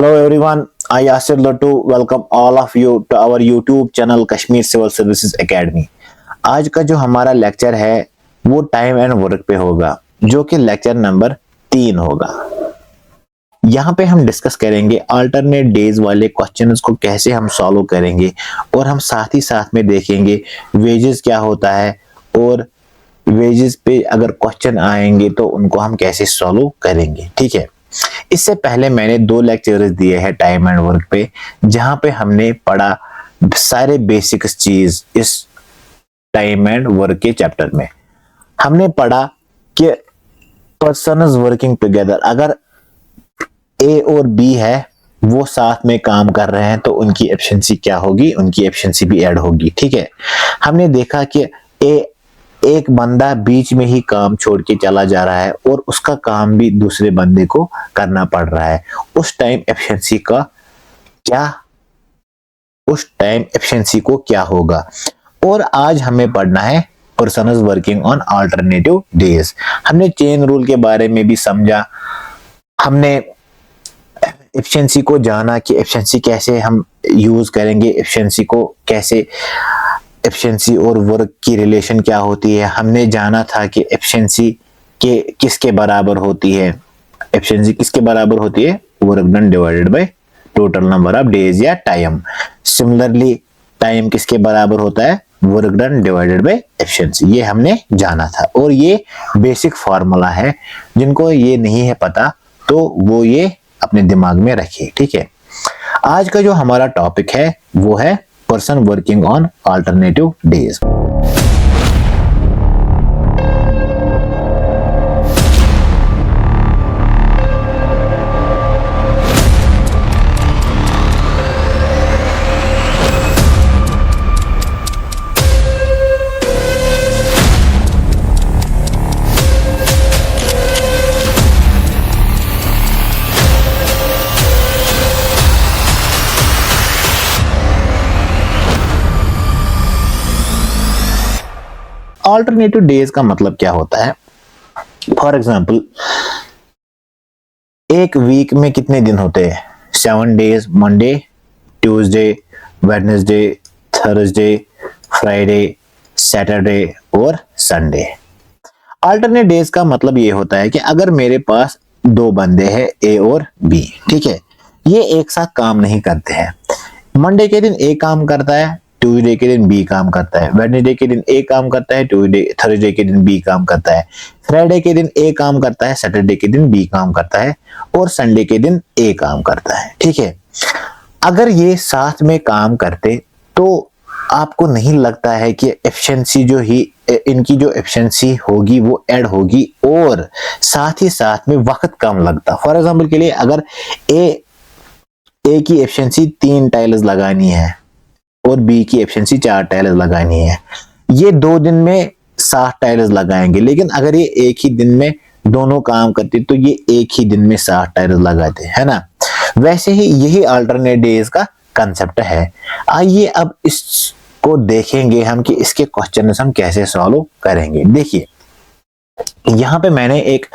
Hello everyone, I Yasir Lattu welcome all of you to our YouTube channel Kashmir Civil Services Academy। आज का जो हमारा lecture है वो टाइम एंड वर्क पे होगा, जो कि लेक्चर नंबर 3 होगा। यहाँ पे हम डिस्कस करेंगे अल्टरनेट डेज वाले क्वेश्चंस को कैसे हम सॉल्व करेंगे, और हम साथ ही साथ में देखेंगे वेजेस क्या होता है, और वेजेस पे अगर क्वेश्चन आएंगे तो उनको हम कैसे सॉल्व करेंगे। ठीक है, इससे पहले मैंने 2 लेक्चर्स दिए हैं टाइम एंड वर्क पे, जहां पे हमने पढ़ा सारे बेसिक चीज। इस टाइम एंड वर्क के चैप्टर में हमने पढ़ा कि पर्सन्स वर्किंग टुगेदर, अगर ए और बी है वो साथ में काम कर रहे हैं तो उनकी एफिशिएंसी क्या होगी, उनकी एफिशिएंसी भी ऐड होगी। ठीक है, हमने देखा कि एक बंदा बीच में ही काम छोड़ के चला जा रहा है और उसका काम भी दूसरे बंदे को करना पड़ रहा है। उस टाइम एफिशिएंसी को क्या होगा। और आज हमें पढ़ना है persons working on alternative days. हमने चेन रूल के बारे में भी समझा, हमने एफिशिएंसी को जाना कि एफिशिएंसी कैसे हम यूज करेंगे, एफिशिएंसी और वर्क की रिलेशन क्या होती है। हमने जाना था कि एफिशिएंसी के किसके बराबर होती है, एफिशिएंसी किसके बराबर होती है, work done divided by total number of days या टाइम। सिमिलरली टाइम किसके बराबर होता है, work done divided bye efficiency. ये हमने जाना था और ये बेसिक फार्मूला है। जिनको ये नहीं है पता तो वो ये अपने दिमाग में रखिए। ठीक है, आज का जो हमारा टॉपिक है वो है person working on alternative days. Alternative days का मतलब क्या होता है। फॉर एग्जाम्पल, एक वीक में कितने दिन होते हैं, 7 days, Monday, Tuesday, Wednesday, Thursday, Friday, Saturday और संडे। अल्टरनेट डेज का मतलब ये होता है कि अगर मेरे पास 2 बंदे हैं, ए और बी, ठीक है, ये एक साथ काम नहीं करते हैं। मंडे के दिन ए काम करता है, ट्यूसडे के दिन बी काम करता है, वेडनेसडे के दिन ए काम करता है, थर्सडे के दिन बी काम करता है, फ्राइडे के दिन ए काम करता है, सैटरडे के दिन बी काम करता है और संडे के दिन ए काम करता है। ठीक है, अगर ये साथ में काम करते तो आपको नहीं लगता है कि एफिशिएंसी इनकी जो एफिशिएंसी होगी वो ऐड होगी और साथ ही साथ में वक्त कम लगता। फॉर एग्जांपल के लिए, अगर ए की एफिशिएंसी 3 टाइल्स लगानी है और बी की एफिशिएंसी 4 टाइल्स लगानी है, ये 2 दिन में 60 टाइल्स लगाएंगे। लेकिन अगर ये एक ही दिन में दोनों काम करते तो ये एक ही दिन में 60 टाइल्स लगाते, है ना। वैसे ही यही अल्टरनेट डेज का कंसेप्ट है। आइए अब इसको देखेंगे हम कि इसके क्वेश्चन हम कैसे सॉल्व करेंगे। देखिए, यहाँ पे मैंने एक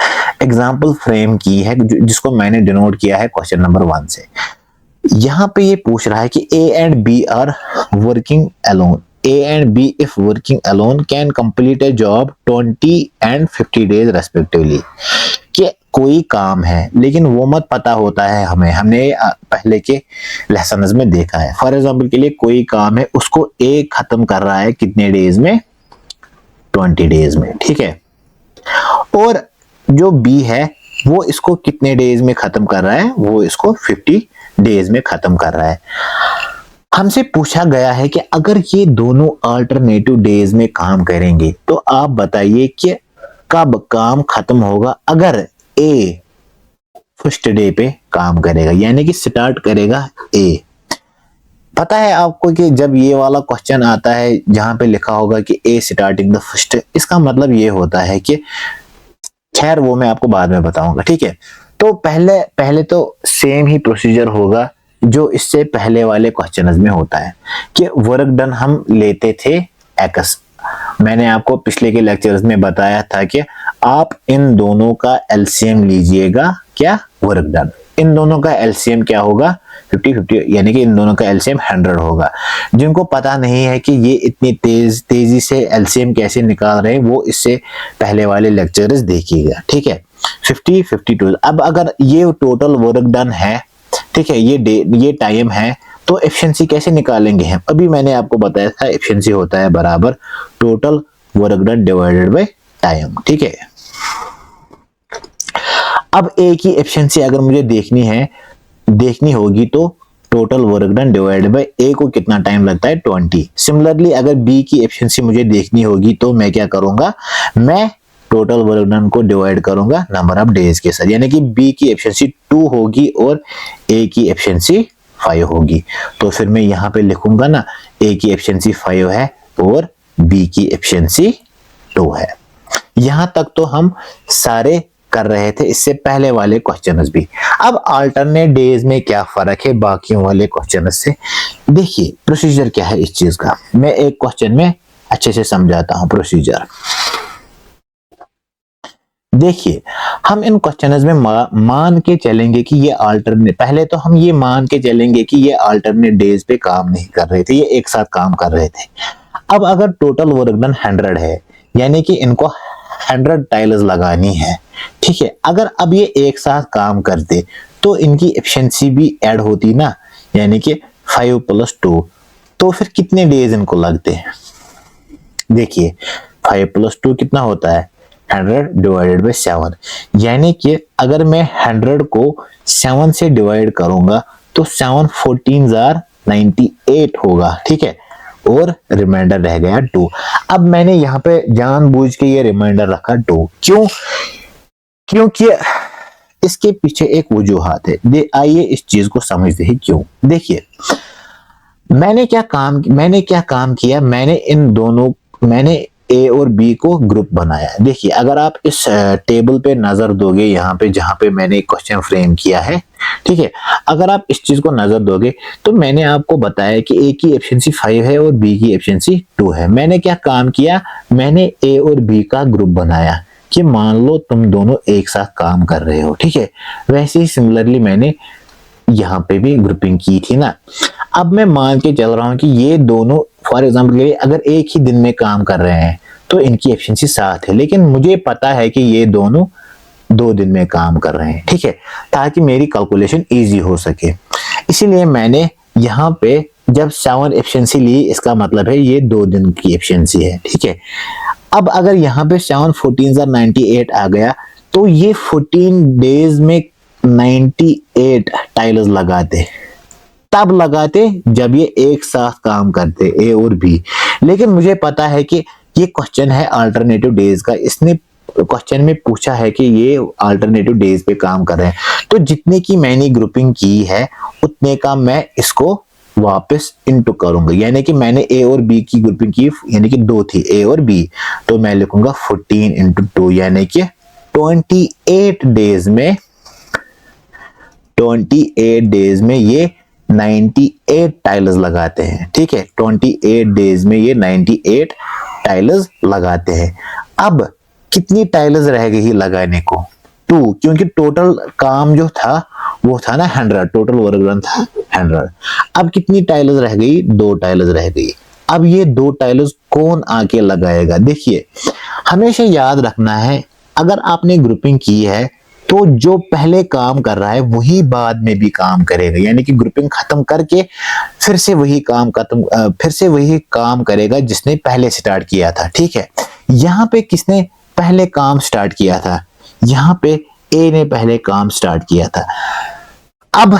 एग्जाम्पल फ्रेम की है जिसको मैंने डिनोट किया है क्वेश्चन नंबर 1 से। यहाँ पे ये पूछ रहा है कि A and B are working alone. A and B if working alone can complete a job 20 and 50 days respectively. कि कोई काम है लेकिन वो मत पता होता है हमने पहले के लेसन्स में देखा है। फॉर एग्जाम्पल के लिए, कोई काम है उसको A खत्म कर रहा है कितने डेज में, 20 डेज में। ठीक है, और जो B है वो इसको कितने डेज में खत्म कर रहा है, वो इसको 50 डेज में खत्म कर रहा है। हमसे पूछा गया है कि अगर ये दोनों अल्टरनेटिव डेज में काम करेंगे तो आप बताइए कि कब काम खत्म होगा। अगर ए फर्स्ट डे पे काम करेगा, यानी कि स्टार्ट करेगा ए। पता है आपको कि जब ये वाला क्वेश्चन आता है जहां पे लिखा होगा कि ए स्टार्टिंग द फर्स्ट, इसका मतलब ये होता है कि, खैर वो मैं आपको बाद में बताऊंगा। ठीक है, तो पहले तो सेम ही प्रोसीजर होगा जो इससे पहले वाले क्वेश्चंस में होता है कि वर्क डन हम लेते थे एक्स। मैंने आपको पिछले के लेक्चर्स में बताया था कि आप इन दोनों का एलसीएम लीजिएगा, क्या, वर्क डन। इन दोनों का एलसीएम क्या होगा 50-50, यानी कि इन दोनों का एलसीएम 100 होगा। जिनको पता नहीं है कि ये इतनी तेजी से एलसीएम कैसे निकाल रहे हैं, वो इससे पहले वाले लेक्चर्स देखिएगा, ठीक है। 50-52। अब अगर ये टोटल वर्क डन है, ठीक है, ये टाइम है, तो एफिशिएंसी कैसे निकालेंगे हम? अभी मैंने आपको बताया था एफिशिएंसी होता है बराबर total work done divided by time, ठीक है। अब ए की एफिशिएंसी अगर मुझे देखनी होगी तो total work done divided by A को कितना टाइम लगता है 20। सिमिलरली अगर बी की एफिशिएंसी मुझे देखनी होगी तो मैं क्या करूंगा, मैं टोटल वर्क डन को डिवाइड करूंगा नंबर ऑफ डेज के साथ, यानी कि बी की एफिशिएंसी 2 होगी और ए की एफिशिएंसी 5 होगी। तो फिर मैं यहाँ पे लिखूंगा ना, ए की एफिशिएंसी 5 है और बी की एफिशिएंसी 2 है। यहां तक तो हम सारे कर रहे थे इससे पहले वाले क्वेश्चंस भी। अब अल्टरनेट डेज में क्या फर्क है बाकियों वाले क्वेश्चन से? देखिए प्रोसीजर क्या है इस चीज का, मैं एक क्वेश्चन में अच्छे से समझाता हूं प्रोसीजर। देखिए हम इन क्वेश्चंस में मान के चलेंगे कि ये अल्टरनेट, पहले तो हम ये मान के चलेंगे कि ये अल्टरनेट डेज पे काम नहीं कर रहे थे, ये एक साथ काम कर रहे थे। अब अगर टोटल वर्क डन 100 है, यानी कि इनको 100 टाइल्स लगानी है, ठीक है। अगर अब ये एक साथ काम करते तो इनकी एफिशिएंसी भी ऐड होती ना, यानी कि 5 + 2, तो फिर कितने डेज इनको लगते हैं? देखिए 5 + 2 कितना होता है 100 डिवाइडेड बाय 7, यानी कि अगर मैं 100 को 7 से डिवाइड करूंगा तो 7 14 जार 98 होगा, ठीक है, और रिमाइंडर रह गया 2। अब मैंने यहाँ पे जानबूझ के ये रिमाइंडर रखा 2, क्योंकि इसके पीछे एक वजूहात है। आइए इस चीज को समझते हैं क्यों। देखिए मैंने क्या काम किया, मैंने ए और बी को ग्रुप बनाया। देखिए अगर आप इस टेबल पे नजर दोगे, यहाँ पे जहां पे मैंने क्वेश्चन फ्रेम किया है, ठीक है, अगर आप इस चीज को नजर दोगे तो मैंने आपको बताया कि ए की एफिशिएंसी 5 है और बी की एफिशिएंसी 2 है। मैंने क्या काम किया, मैंने ए और बी का ग्रुप बनाया कि मान लो तुम दोनों एक साथ काम कर रहे हो, ठीक है। वैसे ही सिमिलरली मैंने यहाँ पे भी ग्रुपिंग की थी ना। अब मैं मान के चल रहा हूं कि ये दोनों फॉर एग्जांपल के लिए अगर एक ही दिन में काम कर रहे हैं तो इनकी एफिशिएंसी 7 है, लेकिन मुझे पता है कि ये दोनों 2 दिन में काम कर रहे हैं, ठीक है, ताकि मेरी कैलकुलेशन इजी हो सके। इसीलिए मैंने यहाँ पे जब 7 एफिशिएंसी ली, इसका मतलब है ये 2 दिन की एफिशिएंसी है, ठीक है। अब अगर यहाँ पे 7 14 98 आ गया तो ये 14 डेज में 98 टाइल्स तब लगाते जब ये एक साथ काम करते ए और बी। लेकिन मुझे पता है कि ये क्वेश्चन है अल्टरनेटिव डेज का, इसने क्वेश्चन में पूछा है कि ये अल्टरनेटिव डेज पे काम कर रहे हैं, तो जितने की मैंने ग्रुपिंग की है उतने का मैं इसको वापस इनटू करूंगा, यानी कि मैंने ए और बी की ग्रुपिंग की, यानी कि 2 थी ए और बी, तो मैं लिखूंगा 14 × 2, यानी कि 28 डेज में ये 98 टाइल्स लगाते हैं, ठीक है। 28 डेज में ये 98 टाइल्स लगाते हैं। अब कितनी टाइल्स रह गई लगाने को? 2, क्योंकि टोटल काम जो था वो था ना 100, टोटल वर्क डन था 100। अब कितनी टाइल्स रह गई? 2 टाइल्स रह गई। अब ये 2 टाइल्स कौन आके लगाएगा? देखिए हमेशा याद रखना है, अगर आपने ग्रुपिंग की है तो जो पहले काम कर रहा है वही बाद में भी काम करेगा, यानी कि ग्रुपिंग खत्म करके फिर से वही काम करेगा जिसने पहले स्टार्ट किया था, ठीक है। यहाँ पे किसने पहले काम स्टार्ट किया था? यहाँ पे ए ने पहले काम स्टार्ट किया था। अब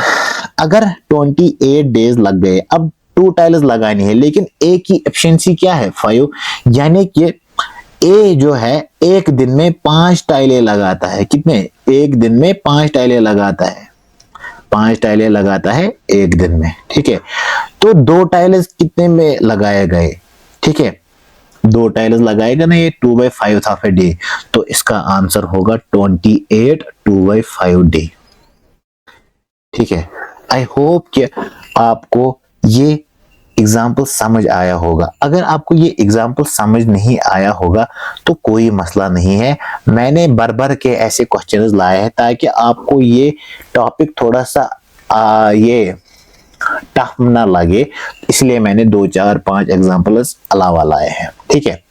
अगर 28 डेज लग गए, अब 2 टाइल्स लगानी है, लेकिन ए की एफिशिएंसी क्या है 5, यानी कि ए जो है एक दिन में 5 टाइलें लगाता है। कितने? एक दिन में 5 टाइलें लगाता है, 5 टाइलें लगाता है एक दिन में, ठीक है। तो 2 टाइल्स कितने में लगाए गए? ठीक है, 2 टाइल्स लगाएगा ना, ये 2/5 था फिर डे, तो इसका आंसर होगा 28 2/5 डे, ठीक है। आई होप कि आपको ये एग्जाम्पल समझ आया होगा। अगर आपको ये एग्जाम्पल समझ नहीं आया होगा तो कोई मसला नहीं है, मैंने भर के ऐसे क्वेश्चंस लाए हैं ताकि आपको ये टॉपिक थोड़ा सा ये टफ ना लगे, इसलिए मैंने 2 4 5 एग्जांपल्स अलावा लाए हैं। ठीक है,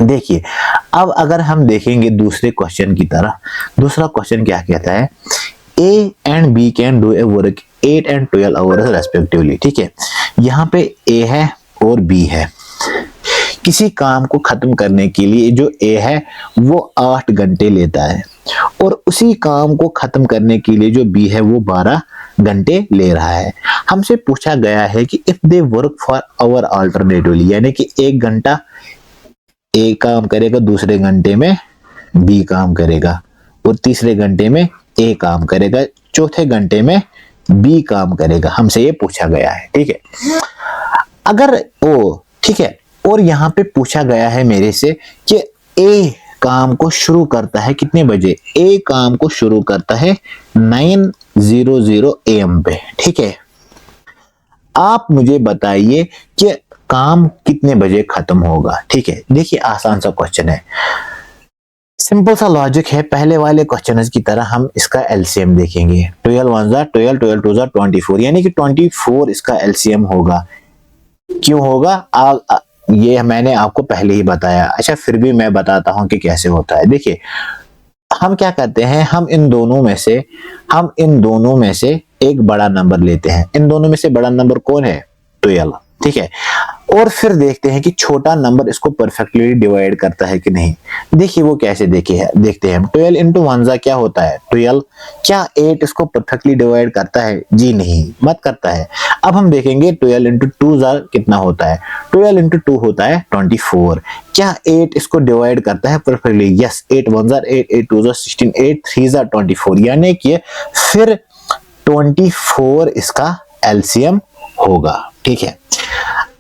देखिए अब अगर हम देखेंगे दूसरे क्वेश्चन की तरफ, दूसरा क्वेश्चन क्या कहता है, a and b can do a work 8 and 12 hours respectively. ठीक है, यहाँ पे ए है और बी है, किसी काम को खत्म करने के लिए जो ए है वो 8 घंटे लेता है और उसी काम को खत्म करने के लिए जो बी है वो 12 घंटे ले रहा है। हमसे पूछा गया है कि if they work for hour alternatively, यानी कि 1 घंटा ए काम करेगा, दूसरे घंटे में बी काम करेगा और तीसरे घंटे में ए काम करेगा, चौथे घंटे में बी काम करेगा। हमसे ये पूछा गया है। ठीक है, अगर ओ ठीक है, और यहाँ पे पूछा गया है मेरे से कि ए काम को शुरू करता है कितने बजे, ए काम को शुरू करता है 9:00 AM पे। ठीक है, आप मुझे बताइए कि काम कितने बजे खत्म होगा। ठीक है, देखिए आसान सा क्वेश्चन है, सिंपल सा लॉजिक है। पहले वाले क्वेश्चन की तरह हम इसका एलसीएम देखेंगे, 12 1 12 12 2 24, यानी कि 24 इसका एलसीएम होगा। क्यों होगा ये मैंने आपको पहले ही बताया। अच्छा, फिर भी मैं बताता हूं कि कैसे होता है। देखिए हम क्या करते हैं, हम इन दोनों में से एक बड़ा नंबर लेते हैं। इन दोनों में से बड़ा नंबर कौन है, 12। ठीक है, और फिर देखते हैं कि छोटा नंबर इसको परफेक्टली डिवाइड करता है कि नहीं। देखिए वो कैसे देखते हैं हम, 12 into 1 क्या होता है 12, क्या 8 इसको परफेक्टली डिवाइड करता है, जी नहीं, मत करता है। अब हम देखेंगे 12 into 2 कितना होता है, 12 into 2 होता है 24, क्या 8 इसको डिवाइड करता है परफेक्टली, यस, 8 1 8 8 2 16 8 3 24, यानी कि फिर 24 इसका एलसीएम होगा। ठीक है,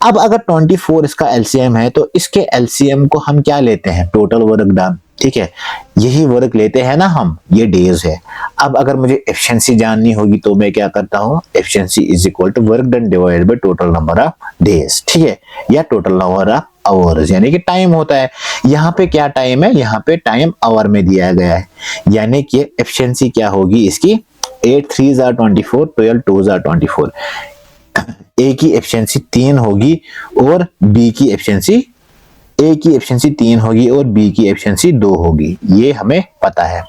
अब अगर 24 इसका एलसीएम है तो इसके एलसीएम को हम क्या लेते हैं, टोटल वर्क डन। ठीक है, यही वर्क लेते हैं ना हम, ये डेज है। अब अगर मुझे एफिशिएंसी जाननी होगी तो मैं क्या करता हूँ, efficiency is equal to work done divided by total number of days. ठीक है, या टोटल नंबर ऑफ आवर्स, यानी कि टाइम होता है। यहाँ पे क्या टाइम है, यहाँ पे टाइम आवर में दिया गया है, यानी कि एफिशिएंसी क्या होगी इसकी, 8 3 24, 12 2 24। ए की एफिशिएंसी 3 होगी और बी की एफिशिएंसी, ए की एफिशिएंसी 3 होगी और बी की एफिशिएंसी 2 होगी, ये हमें पता है।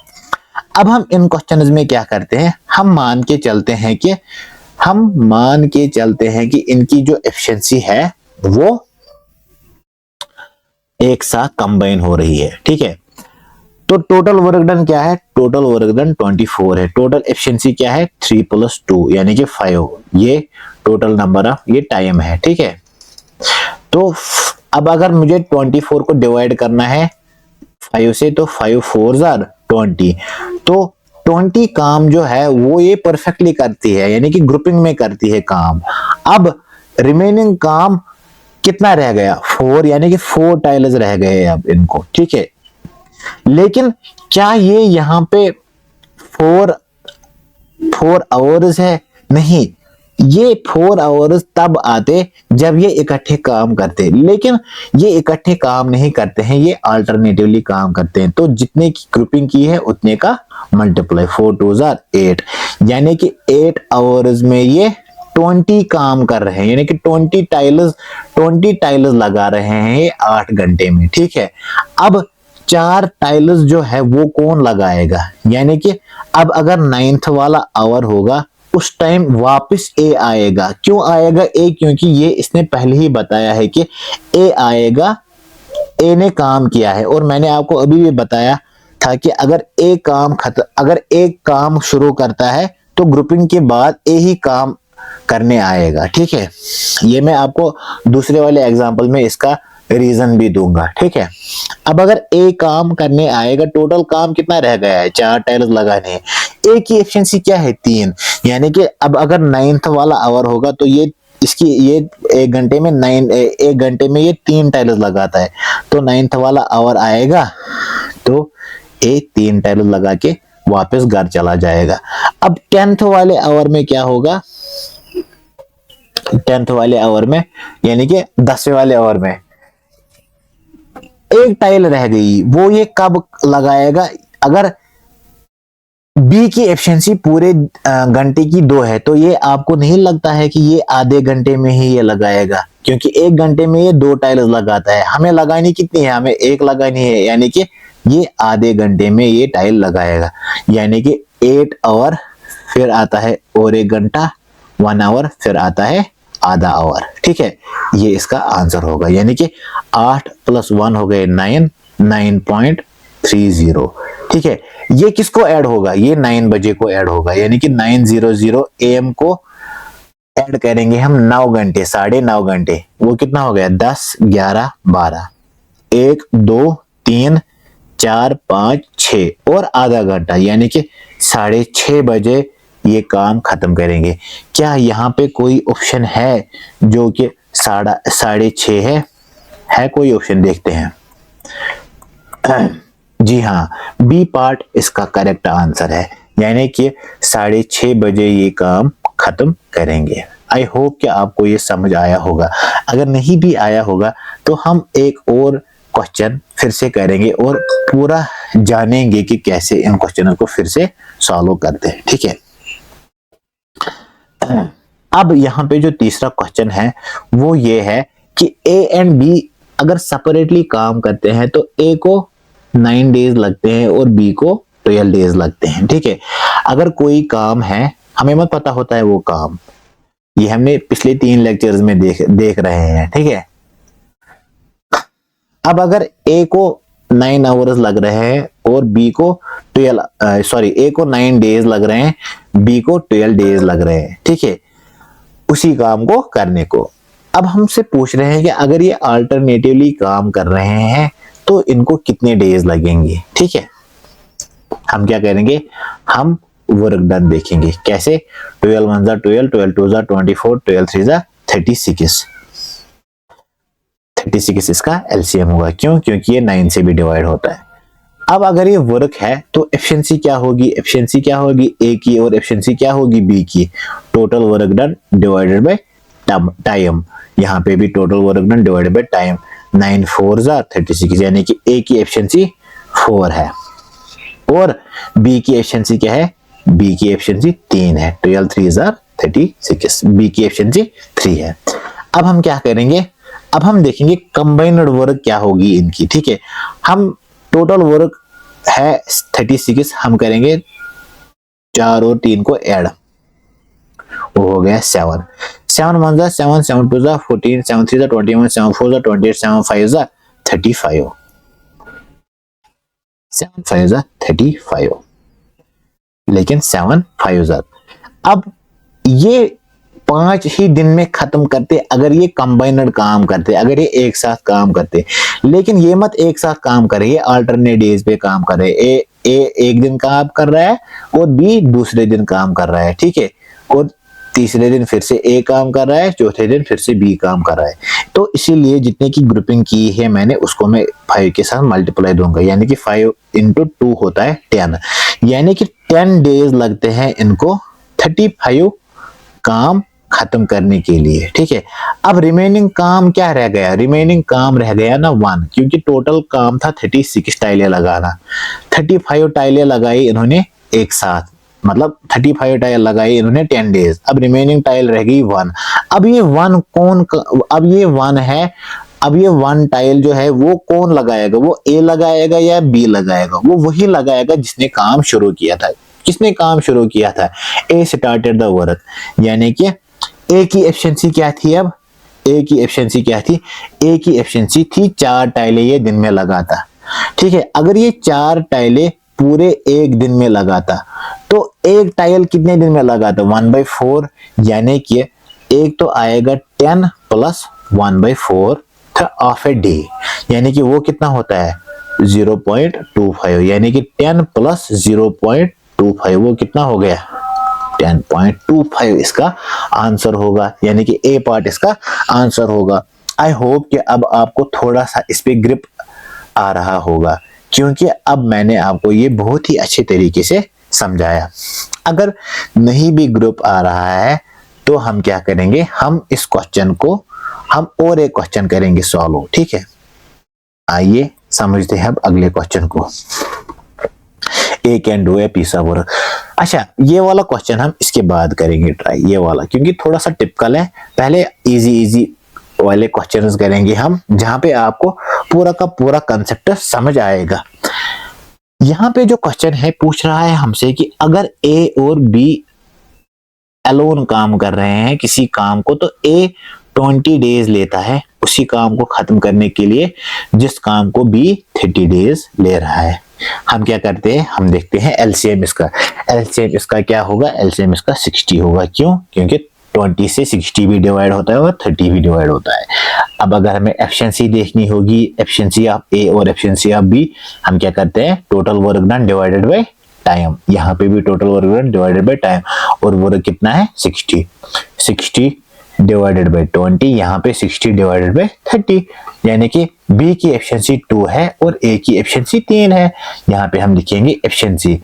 अब हम इन क्वेश्चंस में क्या करते हैं, हम मान के चलते हैं कि इनकी जो एफिशिएंसी है वो एक साथ कंबाइन हो रही है। ठीक है, तो टोटल वर्क डन क्या है, टोटल वर्क डन 24 है, टोटल एफिशिएंसी क्या है 3 + 2 यानी कि 5, ये टोटल नंबर ऑफ ये टाइम है। ठीक है, तो अब अगर मुझे 24 को डिवाइड करना है 5 से, तो 5 4 20, तो 20 काम जो है वो ये परफेक्टली करती है, यानी कि ग्रुपिंग में करती है काम। अब रिमेनिंग काम कितना रह गया, 4, यानी कि 4 टाइल्स रह गए अब इनको। ठीक है, लेकिन क्या ये यहाँ पे 4 आवर्स है, नहीं, ये 4 आवर्स तब आते जब ये इकट्ठे काम करते, लेकिन ये इकट्ठे काम नहीं करते हैं, ये अल्टरनेटिवली काम करते हैं। तो जितने की ग्रुपिंग की है उतने का मल्टीप्लाई, 4 2 8, यानी कि 8 आवर्स में ये 20 काम कर रहे हैं, यानी कि 20 टाइल्स लगा रहे हैं ये 8 घंटे में। ठीक है, अब 4 टाइल्स जो है वो कौन लगाएगा, यानी कि अब अगर 9th वाला आवर होगा उस टाइम वापस ए आएगा। क्यों आएगा ए, क्योंकि ये इसने पहले ही बताया है कि ए आएगा, ए ने काम किया है। और मैंने आपको अभी भी बताया था कि अगर एक काम शुरू करता है तो ग्रुपिंग के बाद ए ही काम करने आएगा। ठीक है, ये मैं आपको दूसरे वाले एग्जांपल में इसका रीजन भी दूंगा। ठीक है, अब अगर ए काम करने आएगा, टोटल काम कितना रह गया है, 4 टाइल्स लगाने हैं, ए की एफिशिएंसी क्या है 3, यानी कि अब अगर 9th वाला आवर होगा तो ये 1 घंटे में ये 3 टाइल्स लगाता है, तो 9th वाला आवर आएगा तो ए 3 टाइल्स लगा के वापस घर चला जाएगा। अब 10th वाले आवर में क्या होगा, 10th वाले ओवर में, यानी कि 10वें वाले ओवर में एक टाइल रह गई, वो ये कब लगाएगा? अगर बी की एफिशिएंसी पूरे घंटे की 2 है तो ये आपको नहीं लगता है कि ये आधे घंटे में ही ये लगाएगा, क्योंकि 1 घंटे में ये 2 टाइल्स लगाता है। हमें लगानी कितनी है? हमें 1 लगानी है, यानी कि ये आधे घंटे में ये टाइल लगाएगा, यानी कि 8 आवर, फिर आता है और 1 घंटा, 1 आवर, फिर आता है आधा आवर। ठीक है, ये इसका आंसर होगा, यानी कि 8 + 1 हो गए 9, 9.30। ठीक है, ये किसको ऐड होगा? ये 9 बजे को ऐड होगा, यानी कि 9:00 AM को ऐड करेंगे हम 9 घंटे, 9.5 घंटे, वो कितना हो गया? 10, 11, 12, 1, 2, 3, 4, 5, 6 और आधा घंटा, यानी कि 6:30 बजे ये काम खत्म करेंगे। क्या यहाँ पे कोई ऑप्शन है जो कि 6:30 है कोई ऑप्शन? देखते हैं। जी हाँ, बी पार्ट इसका करेक्ट आंसर है, यानी कि 6:30 बजे ये काम खत्म करेंगे। आई होप कि आपको ये समझ आया होगा। अगर नहीं भी आया होगा तो हम एक और क्वेश्चन फिर से करेंगे और पूरा जानेंगे कि कैसे इन क्वेश्चनों को फिर से सॉल्व करते हैं। ठीक है, अब यहाँ पे जो तीसरा क्वेश्चन है वो ये है कि ए एंड बी अगर सेपरेटली काम करते हैं तो ए को 9 डेज लगते हैं और बी को 12 डेज लगते हैं। ठीक है, अगर कोई काम है, हमें मत पता होता है वो काम, ये हमने पिछले 3 लेक्चर्स में देख रहे हैं। ठीक है, अब अगर ए को 9 आवर्स लग रहे हैं और बी को 12 सॉरी ए को 9 डेज लग रहे हैं, बी को 12 डेज लग रहे हैं। ठीक है, उसी काम को करने को अब हमसे पूछ रहे हैं कि अगर ये अल्टरनेटिवली काम कर रहे हैं तो इनको कितने डेज लगेंगे। ठीक है, हम क्या करेंगे? हम वर्क डन देखेंगे। कैसे? 12 1 जा 12, 12 2 जा 24, 12 3 जा 36। 36 इसका एलसीएम होगा। क्यों? क्योंकि ये 9 से भी डिवाइड होता है। अब अगर ये वर्क है तो एफिशिएंसी क्या होगी? एफिशिएंसी क्या होगी? ए की, और एफिशिएंसी क्या होगी? बी की। Total work done divided by time. यहाँ पे भी total work done divided by time. 9 4 जा 36, यानी कि ए की एफिशिएंसी 4 है और बी की एफिशिएंसी क्या है? बी की एफिशिएंसी 3 है। 12 3 जा 36, बी की एफिशिएंसी 3 है। अब हम क्या करेंगे? अब हम देखेंगे कंबाइंड वर्क क्या होगी इनकी। ठीक है, हम टोटल वर्क है 36, हम करेंगे 4 और 3 को ऐड, वो हो गया 7। 7 1 जा 7, 7 2 जा 14, 7 3 जा 21, 7 4 जा 28, 7 5 जा 35, 7 5 जा 35, लेकिन 7 5 जा। अब ये 5 ही दिन में खत्म करते अगर ये कंबाइनड काम करते, अगर ये एक साथ काम करते, लेकिन ये मत एक साथ काम करे, ये अल्टरनेट डेज पे काम कर रहे। ए एक दिन काम कर रहा है और बी दूसरे दिन काम कर रहा है। ठीक है, और तीसरे दिन फिर से ए काम कर रहा है, चौथे दिन फिर से बी काम कर रहा है। तो इसीलिए जितने की ग्रुपिंग की है मैंने उसको मैं 5 के साथ मल्टीप्लाई दूंगा, यानी कि 5 × 2 होता है 10, यानी कि 10 डेज लगते हैं इनको 35 काम खत्म करने के लिए। ठीक है, अब रिमेनिंग काम क्या रह गया? रिमेनिंग काम रह गया ना 1, क्योंकि टोटल काम था 36 टाइलें लगाना। 35 टाइलें लगाई इन्होंने एक साथ, मतलब 35 टाइल लगाई इन्होंने 10 डेज। अब रिमेनिंग टाइल रह गई 1। अब ये 1 कौन, अब ये 1 है, अब ये 1 टाइल जो है वो कौन लगाएगा? वो ए लगाएगा या बी लगाएगा? वो वही लगाएगा जिसने काम शुरू किया था। किसने काम शुरू किया था? ए स्टार्टेड द वर्क, यानी कि ए की एफिशिएंसी क्या थी? अब ए की एफिशिएंसी क्या थी? ए की एफिशिएंसी थी 4 टाइलें ये दिन में लगाता। ठीक है, अगर ये 4 टाइलें पूरे एक दिन में लगाता तो एक टाइल कितने दिन में लगाता? 1/4, यानी कि एक तो आएगा 10 + 1/4 ऑफ ए डे, यानी कि वो कितना होता है? 0.25, यानी कि 10 + 0.25 वो कितना हो गया? 10.25 इसका आंसर होगा, यानी कि ए पार्ट इसका आंसर होगा। आई होप कि अब आपको थोड़ा सा इस पे ग्रिप आ रहा होगा, क्योंकि अब मैंने आपको ये बहुत ही अच्छे तरीके से समझाया। अगर नहीं भी ग्रुप आ रहा है तो हम क्या करेंगे, हम इस क्वेश्चन को हम और एक क्वेश्चन करेंगे सॉल्व, ठीक है। आइए समझते हैं अब अगले क्वेश्चन को। A can do a piece of work. अच्छा, ये वाला क्वेश्चन हम इसके बाद करेंगे ट्राई, ये वाला, क्योंकि थोड़ा सा टिपिकल है। पहले इजी वाले क्वेश्चंस करेंगे हम, जहां पे आपको पूरा का पूरा कंसेप्ट समझ आएगा। यहाँ पे जो क्वेश्चन है पूछ रहा है हमसे कि अगर ए और बी अलोन काम कर रहे हैं किसी काम को, तो ए 20 डेज लेता है उसी काम को खत्म करने के लिए, जिस काम को बी 30 डेज ले रहा है। हम क्या करते हैं, हम देखते हैं एलसीएम इसका। एलसीएम इसका क्या होगा, एलसीएम इसका 60 होगा। क्यों? क्योंकि 20 से 60 भी डिवाइड होता है और 30 भी डिवाइड होता है। अब अगर हमें एफिशिएंसी देखनी होगी, एफिशिएंसी ऑफ ए और एफिशिएंसी ऑफ बी, हम क्या करते हैं, total work done divided by time. यहाँ पे भी total work done divided by time, और वर्क कितना है 60 डिवाइडेड बाय 20, यहाँ पे 60 डिवाइडेड बाय 30, यानी कि बी की एफिशिएंसी 2 है और ए की एफिशिएंसी 3 है। यहाँ पे हम लिखेंगे एफिशिएंसी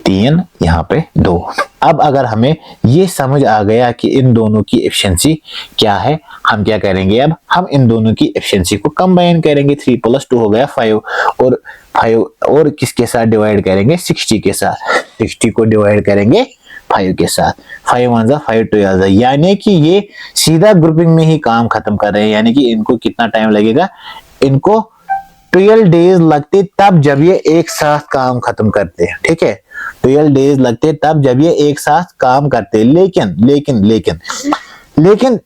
3, यहाँ पे 2। अब अगर हमें ये समझ आ गया कि इन दोनों की एफिशिएंसी क्या है, हम क्या करेंगे, अब हम इन दोनों की एफिशिएंसी को कंबाइन करेंगे। 3 + 2 हो गया 5, और 5 और किसके साथ डिवाइड करेंगे, 60 के साथ। 60 को डिवाइड करेंगे 5 के साथ। 5 1 5 2 आ जाए, यानी कि ये सीधा ग्रुपिंग में ही काम खत्म कर रहे हैं। यानी कि इनको कितना टाइम लगेगा, इनको 12 डेज लगते तब जब ये एक साथ काम खत्म करते हैं, ठीक है। 12 डेज लगते तब जब ये एक साथ काम करते। लेकिन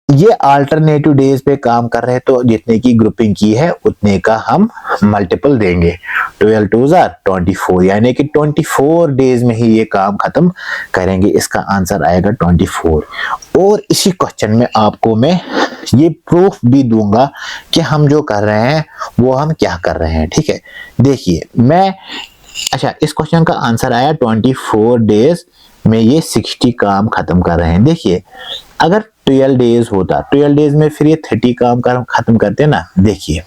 ये अल्टरनेटिव डेज पे काम कर रहे हैं, तो जितने की ग्रुपिंग की है उतने का हम मल्टीपल देंगे। 12 2 24, यानी कि 24 डेज में ही ये काम खत्म करेंगे। इसका आंसर आएगा 24। और इसी क्वेश्चन में आपको मैं ये प्रूफ भी दूंगा कि हम जो कर रहे हैं वो हम क्या कर रहे हैं, ठीक है। देखिए अच्छा, इस क्वेश्चन का आंसर आया 24 डेज में ये 60 काम खत्म कर रहे हैं। देखिए, अगर 12 डेज होता, 12 डेज में फिर ये 30 काम खत्म करते ना। देखिए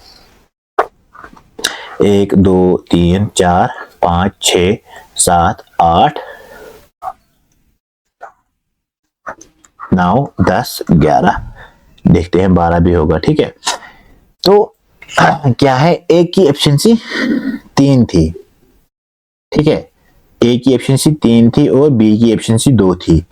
1 2 3 4 5 6 7 8 9 10 11, देखते हैं 12 भी होगा, ठीक है। तो क्या है, ए की एफिशिएंसी 3 थी, ठीक है। ए की एफिशिएंसी 3 थी और बी की एफिशिएंसी 2 थी।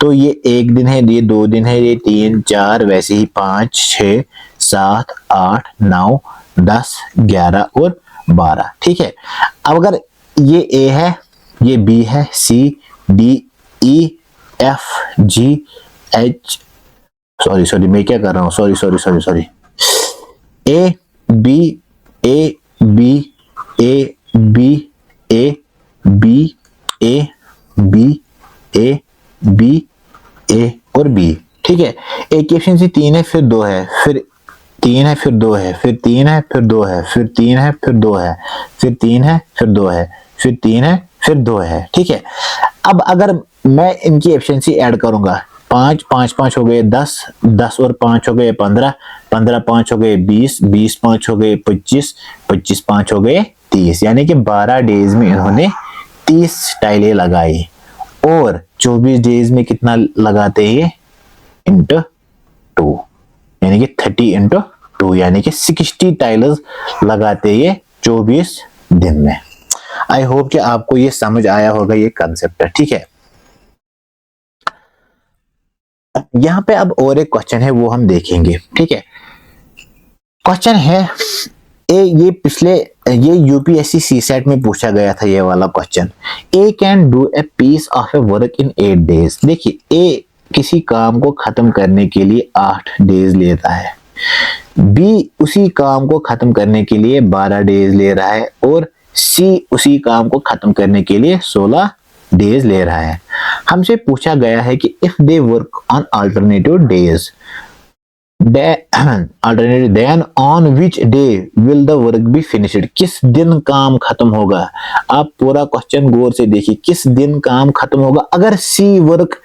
तो ये 1 दिन है, ये 2 दिन है, ये 3 4, वैसे ही 5 6 7 8 9 10 11 और 12, ठीक है। अब अगर ये ए है, ये बी है, C D E F G H, sorry मैं क्या कर रहा हूँ, sorry A B A B A B A B A B A B A और बी, ठीक है। ए की एफिशिएंसी 3 है, फिर 2 है, फिर 3 है, फिर 2 है, फिर 3 है, फिर 2 है, फिर 3 है, फिर 2 है, फिर 3 है, फिर 2 है, फिर 3 है, फिर 2 है, ठीक है। अब अगर मैं इनकी एफिशिएंसी ऐड करूंगा, 5 5 5 हो गए 10, 10 और 5 हो गए 15, 15 5 हो गए 20, 20 5 हो गए 25, 25 5 हो गए 30, यानी कि 12 डेज में इन्होंने 30 टाइलें लगाई। और 24 डेज में कितना लगाते हैं, इंटू 2, यानी कि 30 इंटू 2, यानी कि 60 टाइल्स लगाते हैं 24 दिन में। आई होप कि आपको ये समझ आया होगा, ये कंसेप्ट है, ठीक है। यहाँ पे अब और एक क्वेश्चन है, वो हम देखेंगे, ठीक है। क्वेश्चन है ये यूपीएससी सीसेट में पूछा गया था, ये वाला question. A can do a piece of a work in 8 days. देखिए, ए किसी काम को खत्म करने के लिए 8 डेज लेता है, बी उसी काम को खत्म करने के लिए 12 डेज ले रहा है, और सी उसी काम को खत्म करने के लिए 16 डेज ले रहा है। हमसे पूछा गया है कि if they work on alternative days, then on which day will the work be finished. किस दिन काम खत्म होगा। आप पूरा क्वेश्चन गौर से देखिए, किस दिन काम खत्म होगा। अगर सी वर्क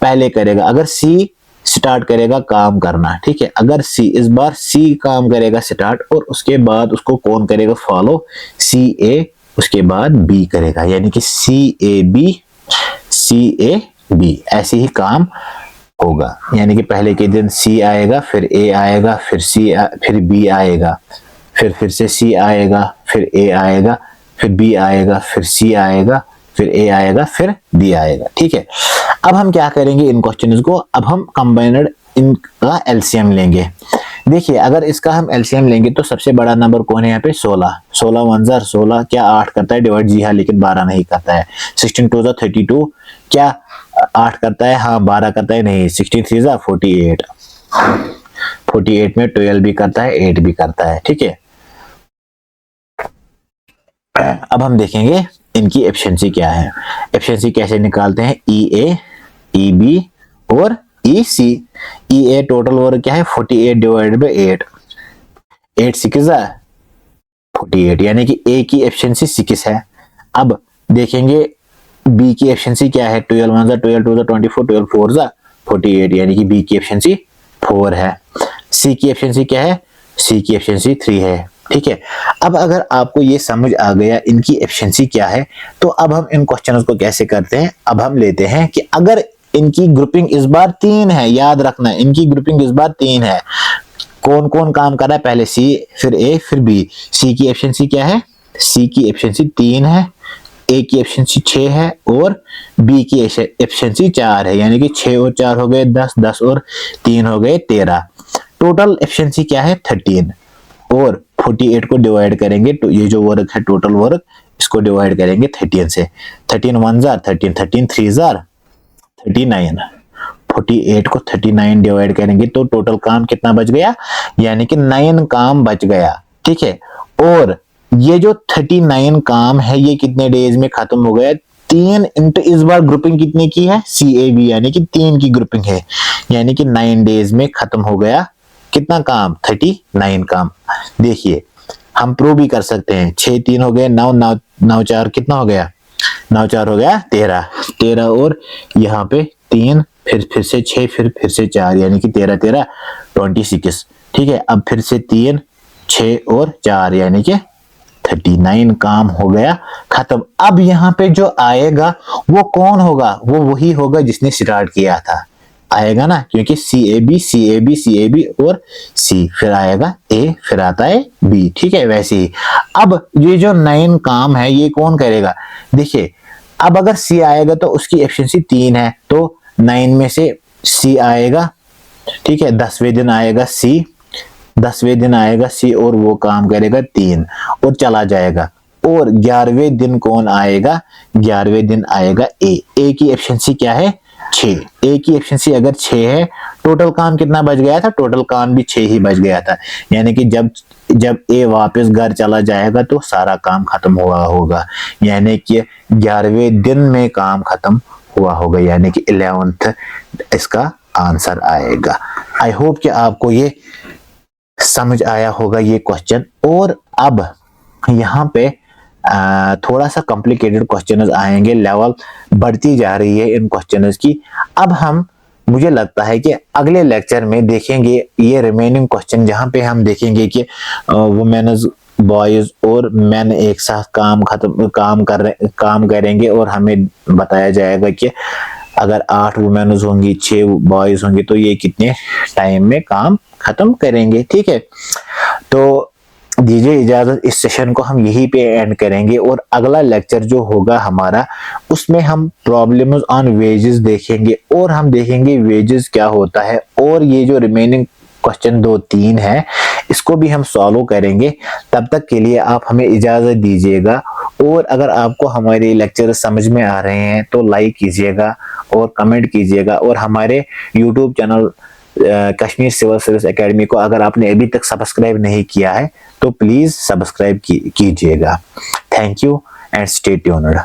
पहले करेगा, अगर सी स्टार्ट करेगा काम करना, ठीक है। अगर सी इस बार सी काम करेगा स्टार्ट, और उसके बाद उसको कौन करेगा फॉलो, सी ए, उसके बाद बी करेगा, यानी कि सी ए बी, ऐसे ही काम होगा। यानी कि पहले के दिन सी आएगा, फिर ए आएगा, फिर सी फिर बी आएगा, फिर से सी आएगा, फिर ए आएगा, फिर बी आएगा, फिर सी आएगा, फिर ए आएगा, फिर डी आएगा। ठीक है, अब हम क्या करेंगे इन क्वेश्चंस को, अब हम कंबाइनड इनका एलसीएम लेंगे। देखिए अगर इसका हम एलसीएम लेंगे तो सबसे बड़ा नंबर कौन है यहाँ पे, 16। 16 1 जार 16, क्या 8 करता है डिवाइड, जी हाँ, लेकिन 12 नहीं करता है। 16 2 जार 32, क्या 8 करता है, हाँ 12 करता है, नहीं। 16 3 जार 48, 48 में 12 भी करता है, 8 भी करता है। ठीक है, अब हम देखेंगे इनकी एफिशिएंसी क्या है। एफिशिएंसी कैसे निकालते हैं, ई ए, ई बी और ई सी। ई ए टोटल वर्क क्या है, 48 डिवाइडेड बाय 8, 8 6 48, यानी कि ए की एफिशिएंसी 6 है। अब देखेंगे बी की एफिशिएंसी क्या है, 12 1 12 2 24, 12 4 48, यानी कि बी की एफिशिएंसी 4 है। सी की एफिशिएंसी क्या है, सी की एफिशिएंसी 3 है। ठीक है, अब अगर आपको ये समझ आ गया इनकी एफिशिएंसी क्या है, तो अब हम इन क्वेश्चंस को कैसे करते हैं। अब हम लेते हैं कि अगर इनकी ग्रुपिंग इस बार 3 है, याद रखना इनकी ग्रुपिंग इस बार 3 है, कौन कौन काम कर रहा है, पहले सी, फिर ए, फिर बी। सी की एफिशिएंसी क्या है, सी की एफिशिएंसी 3 है, ए की एफिशिएंसी 6 है और बी की एफिशिएंसी 4 है, यानी कि 6 और 4 हो गए 10, 10 और 3 हो गए 13। टोटल एफिशिएंसी क्या है, 13, और 48 को डिवाइड करेंगे तो ये जो वर्क है टोटल वर्क, इसको डिवाइड करेंगे 13 से। 13 1 जार 13, 13 3 जार 39, 48 को 39 डिवाइड करेंगे तो टोटल काम कितना बच गया, यानी कि 9 काम बच गया। ठीक है, और ये जो 39 काम है ये कितने डेज में खत्म हो गया, 3 इंटू इस बार ग्रुपिंग कितने की है, सी ए बी, यानी कि 3 की ग्रुपिंग है, यानी कि 9 डेज में खत्म हो गया कितना काम, 39 काम। देखिए हम प्रूव भी कर सकते हैं, 6 3 हो गए 9, 9 9 4 कितना हो गया, 9 4 हो गया 13, 13 और यहाँ पे 3, फिर से 6, फिर से 4, यानी कि 13 13 26। ठीक है, अब फिर से 3 6 और 4, यानी कि 39 काम हो गया खत्म। अब यहाँ पे जो आएगा वो कौन होगा, वो वही होगा जिसने स्टार्ट किया था, आएगा ना, क्योंकि C A B C A B C A B और सी, फिर आएगा ए, फिर आता है बी। ठीक है, वैसे ही अब ये जो 9 काम है ये कौन करेगा, देखिए अब अगर सी आएगा तो उसकी एफिशिएंसी 3 है, तो 9 में से सी आएगा। ठीक है, 10वें दिन आएगा सी, 10वें दिन आएगा सी और वो काम करेगा 3 और चला जाएगा। और 11वें दिन कौन आएगा, 11वें दिन आएगा ए। ए की एफिशिएंसी क्या है, 6। ए की एफिशिएंसी अगर 6 है, टोटल काम कितना बच गया था, टोटल काम भी 6 ही बच गया था, यानी कि जब ए वापस घर चला जाएगा तो सारा काम खत्म हुआ होगा, यानी कि 11वें दिन में काम खत्म हुआ होगा, यानी कि 11th इसका आंसर आएगा। आई होप कि आपको ये समझ आया होगा ये क्वेश्चन। और अब यहाँ पे थोड़ा सा कॉम्प्लिकेटेड क्वेश्चंस आएंगे, लेवल बढ़ती जा रही है इन क्वेश्चंस की। अब हम, मुझे लगता है कि अगले लेक्चर में देखेंगे ये रिमेनिंग क्वेश्चन, जहां पे हम देखेंगे कि वुमेन्स, बॉयज और मैन एक साथ काम करेंगे और हमें बताया जाएगा कि अगर 8 वुमेन्स होंगी 6 बॉयज होंगे तो ये कितने टाइम में काम खत्म करेंगे। ठीक है, तो दीजिए इजाजत, इस सेशन को हम यहीं पे एंड करेंगे और अगला लेक्चर जो होगा हमारा उसमें हम प्रॉब्लम्स ऑन वेजेस देखेंगे और हम देखेंगे वेजेस क्या होता है, और ये जो रिमेनिंग क्वेश्चन 2-3 है इसको भी हम सॉल्व करेंगे। तब तक के लिए आप हमें इजाजत दीजिएगा, और अगर आपको हमारे लेक्चर समझ में आ रहे हैं तो लाइक कीजिएगा और कमेंट कीजिएगा, और हमारे YouTube channel Kashmir civil service academy को अगर आपने अभी तक सब्सक्राइब नहीं किया है तो प्लीज सब्सक्राइब कीजिएगा। Thank you and stay tuned.